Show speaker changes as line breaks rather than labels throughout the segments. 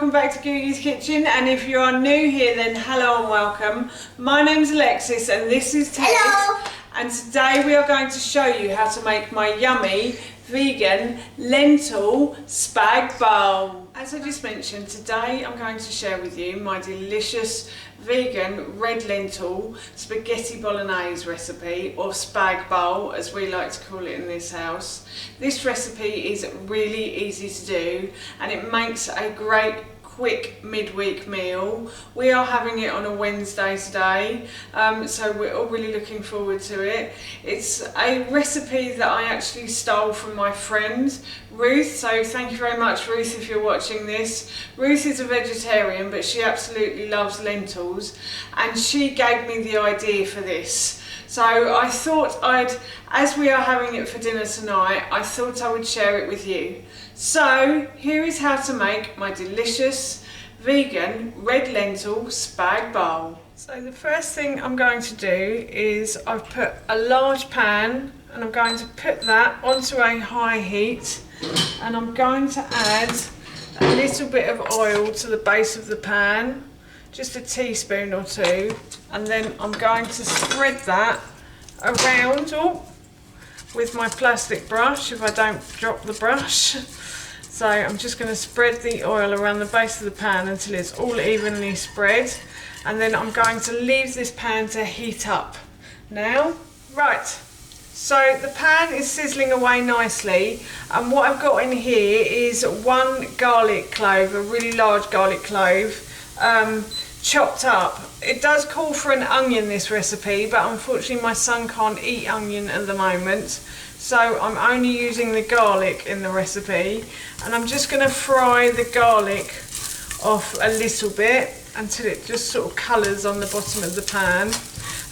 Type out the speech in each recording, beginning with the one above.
welcome back to Googie's Kitchen, and if you are new here then hello and welcome. My name's Alexis and this is Ted.
Hello.
And today we are going to show you how to make my yummy vegan lentil spag bowl. As I just mentioned, today I'm going to share with you my delicious vegan red lentil spaghetti bolognese recipe, or spag bowl as we like to call it in this house. This recipe is really easy to do and it makes a great quick midweek meal. We are having it on a Wednesday today, so we're all really looking forward to it. It's a recipe that I actually stole from my friend Ruth, so thank you very much, Ruth, if you're watching this. Ruth is a vegetarian but she absolutely loves lentils and she gave me the idea for this. So I thought as we are having it for dinner tonight, I thought I would share it with you. So here is how to make my delicious vegan red lentil spag bowl. So the first thing I'm going to do is I've put a large pan and I'm going to put that onto a high heat, and I'm going to add a little bit of oil to the base of the pan, just a teaspoon or two, and then I'm going to spread that around with my plastic brush if I don't drop the brush. So I'm just going to spread the oil around the base of the pan until it's all evenly spread, and then I'm going to leave this pan to heat up now. Right, so the pan is sizzling away nicely, and what I've got in here is one garlic clove, a really large garlic clove, chopped up. It does call for an onion, this recipe, but unfortunately my son can't eat onion at the moment, so I'm only using the garlic in the recipe, and I'm just going to fry the garlic off a little bit until it just sort of colours on the bottom of the pan.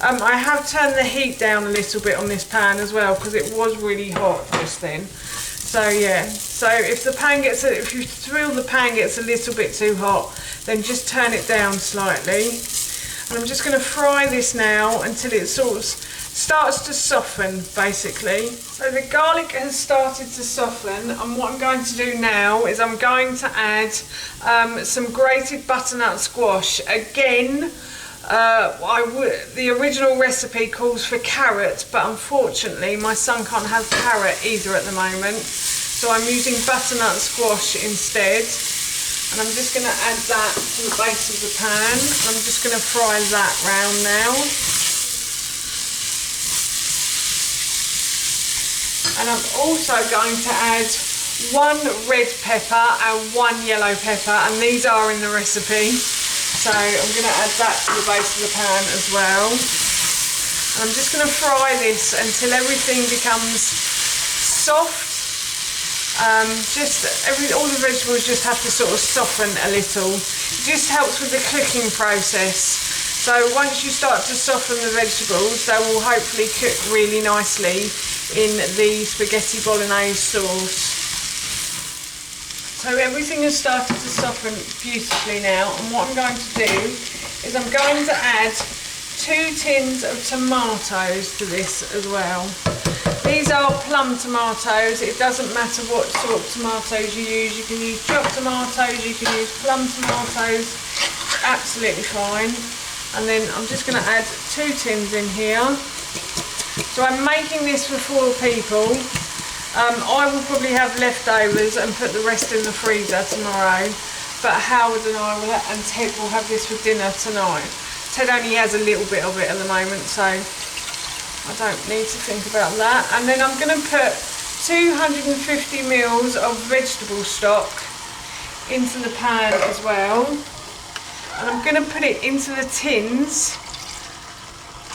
I have turned the heat down a little bit on this pan as well because it was really hot just then. So yeah, so if you feel the pan gets a little bit too hot, then just turn it down slightly. And I'm just going to fry this now until it sort of starts to soften, basically. So the garlic has started to soften, and what I'm going to do now is I'm going to add some grated butternut squash. Again, the original recipe calls for carrot, but unfortunately my son can't have carrot either at the moment, so I'm using butternut squash instead. And I'm just going to add that to the base of the pan. I'm just going to fry that round now. And I'm also going to add one red pepper and one yellow pepper, and these are in the recipe. So I'm going to add that to the base of the pan as well. And I'm just going to fry this until everything becomes soft. All the vegetables just have to sort of soften a little. It just helps with the cooking process. So once you start to soften the vegetables, they will hopefully cook really nicely in the spaghetti bolognese sauce. So everything has started to soften beautifully now, and what I'm going to do is I'm going to add 2 tins of tomatoes to this as well. These are plum tomatoes. It doesn't matter what sort of tomatoes you use. You can use chopped tomatoes, you can use plum tomatoes, absolutely fine. And then I'm just going to add 2 tins in here. So I'm making this for 4 people. I will probably have leftovers and put the rest in the freezer tomorrow, but Howard and Ted will have this for dinner tonight. Ted only has a little bit of it at the moment, so I don't need to think about that. And then I'm going to put 250 ml of vegetable stock into the pan as well. And I'm going to put it into the tins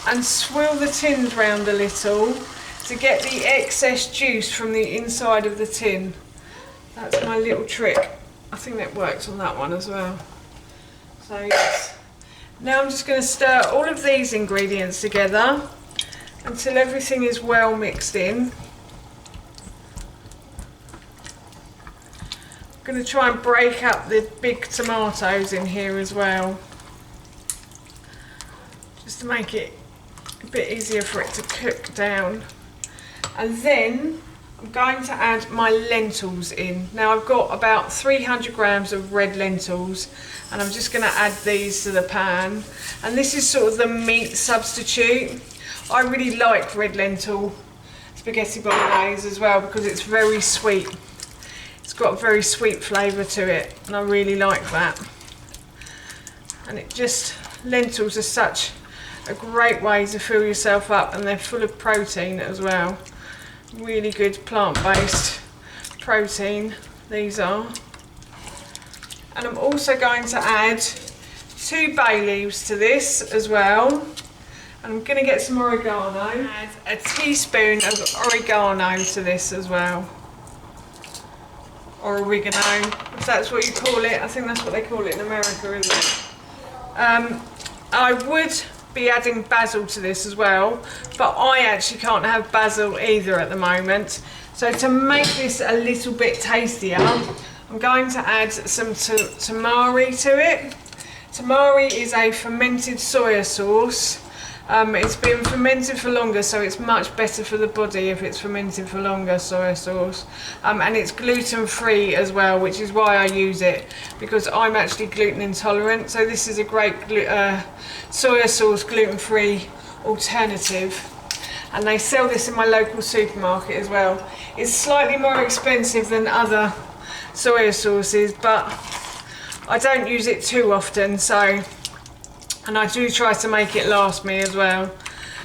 and swirl the tins round a little to get the excess juice from the inside of the tin. That's my little trick. I think that works on that one as well. So yes. Now I'm just going to stir all of these ingredients together until everything is well mixed in. I'm going to try and break up the big tomatoes in here as well, just to make it a bit easier for it to cook down. And then I'm going to add my lentils in. Now I've got about 300 grams of red lentils, and I'm just going to add these to the pan. And this is sort of the meat substitute. I really like red lentil spaghetti bolognese as well because it's very sweet. It's got a very sweet flavour to it, and I really like that. And lentils are such a great way to fill yourself up, and they're full of protein as well. Really good plant-based protein these are. And I'm also going to add 2 bay leaves to this as well. And I'm going to get some oregano. Add a teaspoon of oregano to this as well. Or oregano, if that's what you call it. I think that's what they call it in America, isn't it? I would be adding basil to this as well, but I actually can't have basil either at the moment. So to make this a little bit tastier, I'm going to add some tamari to it. Tamari is a fermented soya sauce. It's been fermented for longer, so it's much better for the body if it's fermented for longer, soya sauce. And it's gluten-free as well, which is why I use it, because I'm actually gluten intolerant. So this is a great soya sauce gluten-free alternative. And they sell this in my local supermarket as well. It's slightly more expensive than other soya sauces, but I don't use it too often, and I do try to make it last me as well.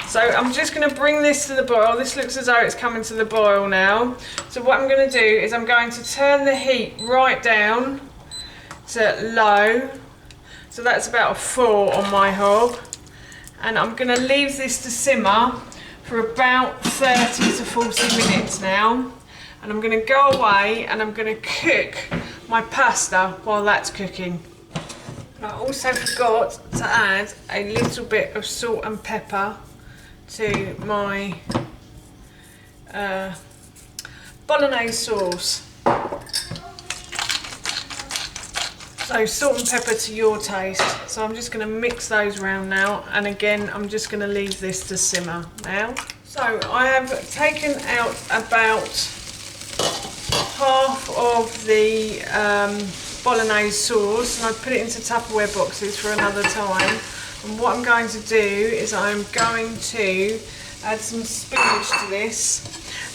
So I'm just going to bring this to the boil. This looks as though it's coming to the boil now. So what I'm going to do is I'm going to turn the heat right down to low. So that's about a 4 on my hob. And I'm going to leave this to simmer for about 30 to 40 minutes now. And I'm going to go away and I'm going to cook my pasta while that's cooking. I also forgot to add a little bit of salt and pepper to my bolognese sauce. So salt and pepper to your taste. So I'm just going to mix those around now, and again I'm just going to leave this to simmer now. So I have taken out about half of the bolognese sauce, and I've put it into Tupperware boxes for another time. And what I'm going to do is I'm going to add some spinach to this.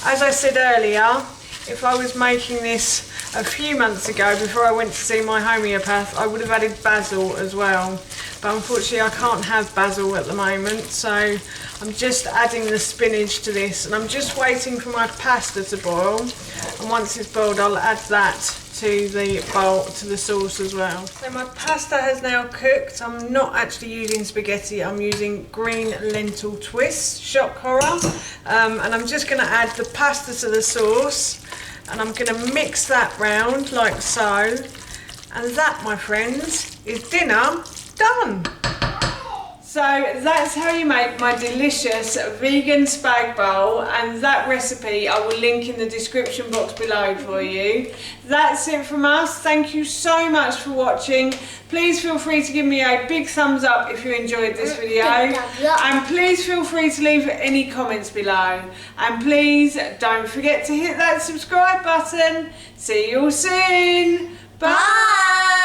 As I said earlier, if I was making this a few months ago before I went to see my homeopath, I would have added basil as well, but unfortunately I can't have basil at the moment, so I'm just adding the spinach to this, and I'm just waiting for my pasta to boil, and once it's boiled I'll add that to the bowl, to the sauce as well. So my pasta has now cooked. I'm not actually using spaghetti, I'm using green lentil twist, shock horror. And I'm just going to add the pasta to the sauce, and I'm going to mix that round like so. And that, my friends, is dinner done. So that's how you make my delicious vegan spag bowl, and that recipe I will link in the description box below for you. That's it from us. Thank you so much for watching. Please feel free to give me a big thumbs up if you enjoyed this video, and please feel free to leave any comments below, and please don't forget to hit that subscribe button. See you all soon. Bye.